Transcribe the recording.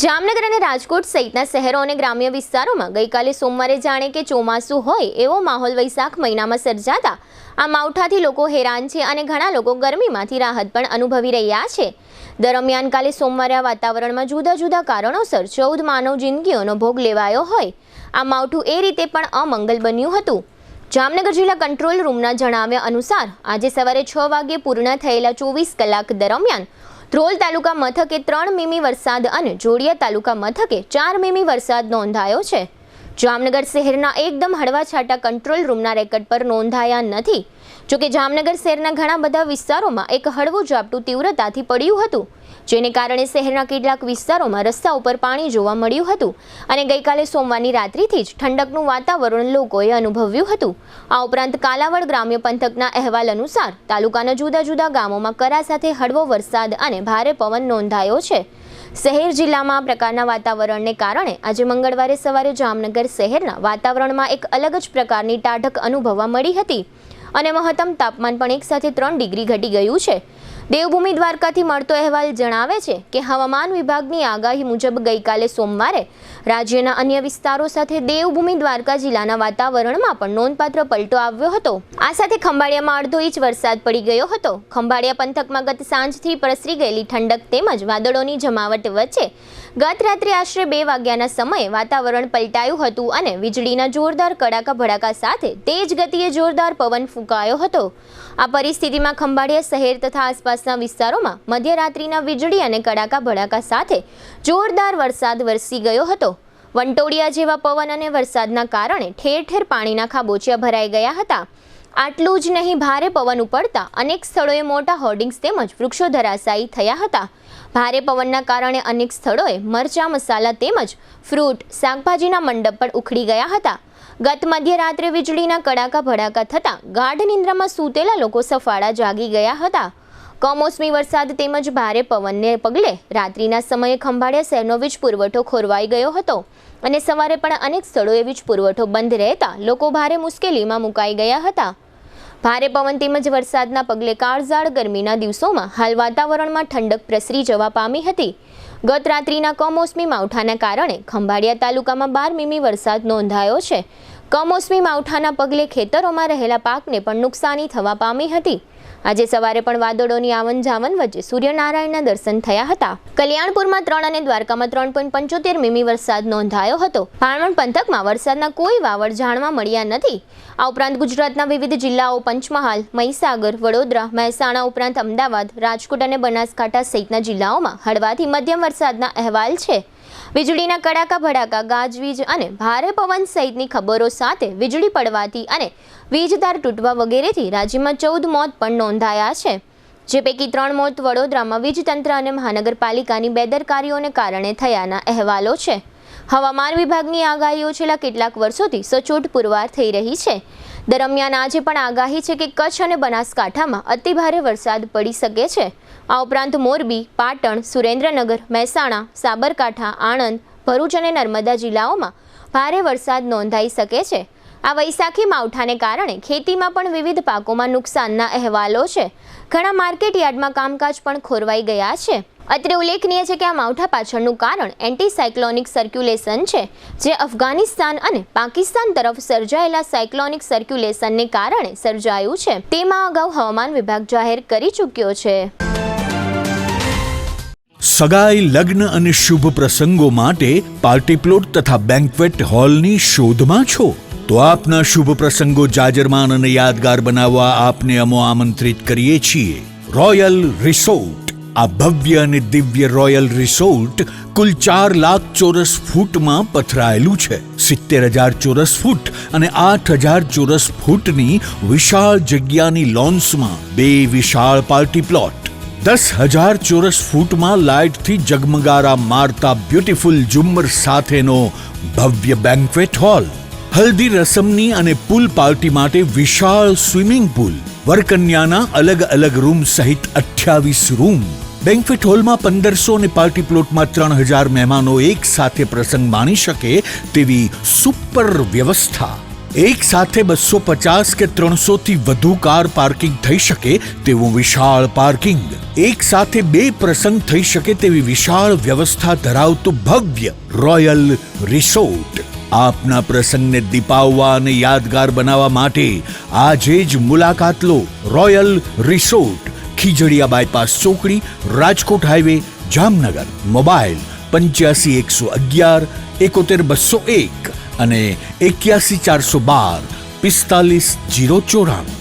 જામનગર અને રાજકોટ સહિતના શહેરો અને ગ્રામ્ય વિસ્તારોમાં ગઈકાલે સોમવારે જાણે કે ચોમાસું હોય એવો માહોલ વૈશાખ મહિનામાં સર્જાતા આ માવઠાથી લોકો હેરાન છે અને ઘણા લોકો ગરમીમાંથી રાહત પણ અનુભવી રહ્યા છે। દરમિયાન કાલે સોમવારે આ વાતાવરણમાં જુદા જુદા કારણોસર 14 માનવ જિંદગીઓનો ભોગ લેવાયો હોય આ માવઠું એ રીતે પણ અમંગલ બન્યું હતું। જામનગર જિલ્લા કંટ્રોલ રૂમના જણાવ્યા અનુસાર આજે સવારે 6 વાગ્યે પૂર્ણ થયેલા 24 કલાક દરમિયાન ધ્રોલ તાલુકા મથકે 3 મીમી વરસાદ અને જોડિયા તાલુકા મથકે 4 મીમી વરસાદ નોંધાયો છે। જામનગર શહેરના એકદમ હળવા છાંટા કંટ્રોલ રૂમના રેકર્ડ પર નોંધાયા નથી। જોકે જામનગર શહેરના ઘણા બધા વિસ્તારોમાં એક હળવું ઝાપટું તીવ્રતાથી પડ્યું હતું, જેને કારણે શહેરના કેટલાક વિસ્તારોમાં રસ્તા ઉપર પાણી જોવા મળ્યું હતું અને ગઈકાલે સોમવારની રાત્રિથી જ ઠંડકનું વાતાવરણ લોકોએ અનુભવ્યું હતું। આ ઉપરાંત કાલાવડ ગ્રામ્ય પંથકના અહેવાલ અનુસાર તાલુકાના જુદા જુદા ગામોમાં કરા સાથે હળવો વરસાદ અને ભારે પવન નોંધાયો છે। શહેર જિલ્લામાં આ પ્રકારના વાતાવરણને કારણે આજે મંગળવારે સવારે જામનગર શહેરના વાતાવરણમાં એક અલગ જ પ્રકારની ટાઢક અનુભવવા મળી હતી અને મહત્તમ તાપમાન પણ 1 સાથે 3 ડિગ્રી ઘટી ગયું છે। દેવભૂમિ દ્વારકાથી મળતો અહેવાલ જણાવે છે કે હવામાન વિભાગની આગાહી મુજબ ગઈકાલે સોમવારે રાજ્યના અન્ય વિસ્તારો સાથે દેવભૂમિ દ્વારકા જિલ્લાના વાતાવરણમાં પણ નોંધપાત્ર પલટો આવ્યો હતો। આ સાથે ખંભાળિયામાં અડધો ઇંચ વરસાદ પડી ગયો હતો। ખંભાળિયા પંથકમાં ગત સાંજથી પ્રસરી ગયેલી ઠંડક તેમજ વાદળોની જમાવટ વચ્ચે ગત રાત્રે આશરે 2 વાગ્યાના સમયે વાતાવરણ પલટાયું હતું અને વીજળીના જોરદાર કડાકા ભડાકા સાથે તેજ ગતિએ જોરદાર પવન ફૂંકાયો હતો। આ પરિસ્થિતિમાં ખંભાળિયા શહેર તથા આસપાસના વિસ્તારોમાં મધ્યરાત્રિના વીજળી અને કડાકા ભડાકા સાથે જોરદાર વરસાદ વરસી ગયો હતો। વંટોળિયા જેવા પવન અને વરસાદના કારણે ઠેર ઠેર પાણીના ખાબોચિયા ભરાઈ ગયા હતા। આટલું જ નહીં, ભારે પવન ઉપડતા અનેક સ્થળોએ મોટા હોર્ડિંગ્સ તેમજ વૃક્ષો ધરાશાયી થયા હતા। ભારે પવનના કારણે અનેક સ્થળોએ મરચા મસાલા તેમજ ફ્રૂટ શાકભાજીના મંડપ પણ ઉખડી ગયા હતા। ગત મધ્યરાત્રે વીજળીના કડાકા ભડાકા થતાં ગાઢ નિંદ્રામાં સૂતેલા લોકો સફાળા જાગી ગયા હતા। કમોસમી વરસાદ તેમજ ભારે પવનને પગલે રાત્રિના સમયે ખંભાળિયા શહેરનો વીજ પુરવઠો ખોરવાઈ ગયો હતો અને સવારે પણ અનેક સ્થળોએ વીજ પુરવઠો બંધ રહેતા લોકો ભારે મુશ્કેલીમાં મુકાઈ ગયા હતા। ભારે પવન તેમજ વરસાદના પગલે કાળઝાળ ગરમીના દિવસોમાં હાલ વાતાવરણમાં ઠંડક પ્રસરી જવા પામી હતી। ગત રાત્રિના કમોસમી માવઠાના કારણે ખંભાળિયા તાલુકામાં 12 મીમી વરસાદ નોંધાયો છે। કમોસમી માવઠાના પગલે ખેતરોમાં રહેલા પાકને પણ નુકસાની થવા પામી હતી। આજે સવારે પણ વાદળોની આવન જાવન વચ્ચે સૂર્યનારાયણના દર્શન થયા હતા। કલ્યાણપુરમાં 3 અને દ્વારકામાં 3.75 મીમી વરસાદ નોંધાયો હતો। ભાણવડ પંથકમાં વરસાદના કોઈ વાવડ જાણવા મળ્યા નથી। આ ઉપરાંત ગુજરાતના વિવિધ જિલ્લાઓ પંચમહાલ, મહીસાગર, વડોદરા, મહેસાણા ઉપરાંત અમદાવાદ, રાજકોટ અને બનાસકાંઠા સહિતના જિલ્લાઓમાં હળવાથી મધ્યમ વરસાદના અહેવાલ છે। વીજળીના કડાકા ભડાકા, ગાજવીજ અને ભારે પવન સહિતની ખબરો સાથે વીજળી પડવાથી અને વીજ તાર તૂટવા વગેરેથી રાજ્યમાં 14 મોત પણ નોંધાયા છે, જે પૈકી 3 મોત વડોદરામાં વીજતંત્ર અને મહાનગરપાલિકાની બેદરકારીઓને કારણે થયાના અહેવાલો છે। હવામાન વિભાગની આગાહીઓ છેલ્લા કેટલાક વર્ષોથી સચોટ પુરવાર થઈ રહી છે। દરમિયાન આજે પણ આગાહી છે કે કચ્છ અને બનાસકાંઠામાં અતિભારે વરસાદ પડી શકે છે। આ ઉપરાંત મોરબી, પાટણ, સુરેન્દ્રનગર, મહેસાણા, સાબરકાંઠા, આણંદ, ભરૂચ અને નર્મદા જિલ્લાઓમાં ભારે વરસાદ નોંધાઈ શકે છે। આ વૈશાખી માવઠાને કારણે ખેતીમાં પણ વિવિધ પાકોમાં નુકસાનના અહેવાલો છે। ઘણા માર્કેટ યાર્ડમાં કામકાજ પણ ખોરવાઈ ગયા છે। અત્રે ઉલ્લેખનીય છે કે આ માવઠા પાછળનું કારણ એન્ટી સાયક્લોનિક સર્ક્યુલેશન છે, જે અફઘાનિસ્તાન અને પાકિસ્તાન તરફ સર્જાયેલા સાયક્લોનિક સર્ક્યુલેશનને કારણે સર્જાયું છે, તેમાં અગાઉ હવામાન વિભાગ જાહેર કરી ચૂક્યો છે। સગાઈ, લગ્ન અને શુભ પ્રસંગો માટે પાર્ટી પ્લોટ તથા બેન્ક્વેટ હોલની શોધમાં છો તો આપના શુભ પ્રસંગો જાજરમાન અને યાદગાર બનાવવા આપને અમો આમંત્રિત કરીએ છીએ। રોયલ રિસોર્ટ, આ ભવ્ય અને દિવ્ય રોયલ રિસોર્ટ કુલ 4 લાખ ચોરસ ફૂટમાં પથરાયેલું છે। 70,000 ચોરસ ફૂટ અને 8,000 ચોરસ ફૂટની વિશાળ જગ્યાની લોન્સમાં 2 વિશાળ પાર્ટી પ્લોટ, 10,000 ચોરસ ફૂટમાં લાઇટથી જગમગારા મારતા બ્યુટીફુલ ઝુમ્મર સાથેનો ભવ્ય બેન્ક્વેટ હોલ, હલ્દી રસમની અને પૂલ પાર્ટી માટે વિશાળ સ્વિમિંગ પૂલ, વરકન્યાના અલગ અલગ રૂમ સહિત 28 રૂમ, બેન્ક્વેટ હોલમાં 1500 અને પાર્ટી પ્લોટમાં 3000 મહેમાનો એક સાથે પ્રસંગ માણી શકે તેવી સુપર વ્યવસ્થા, એક સાથે 250 કે 300 થી વધુ કાર પાર્કિંગ થઈ શકે તેવું વિશાળ પાર્કિંગ, એક સાથે 2 પ્રસંગ થઈ શકે તેવી વિશાળ વ્યવસ્થા ધરાવતું ભવ્ય રોયલ રિસોર્ટ. આપના પ્રસંગને દીપાવવા અને યાદગાર બનાવવા માટે આજે જ મુલાકાત લો. રોયલ રિસોર્ટ, ખીજડીયા બાયપાસ ચોકડી, રાજકોટ હાઈવે, જામનગર. મોબાઈલ 85 111 71 201 અને 81 412 45 094.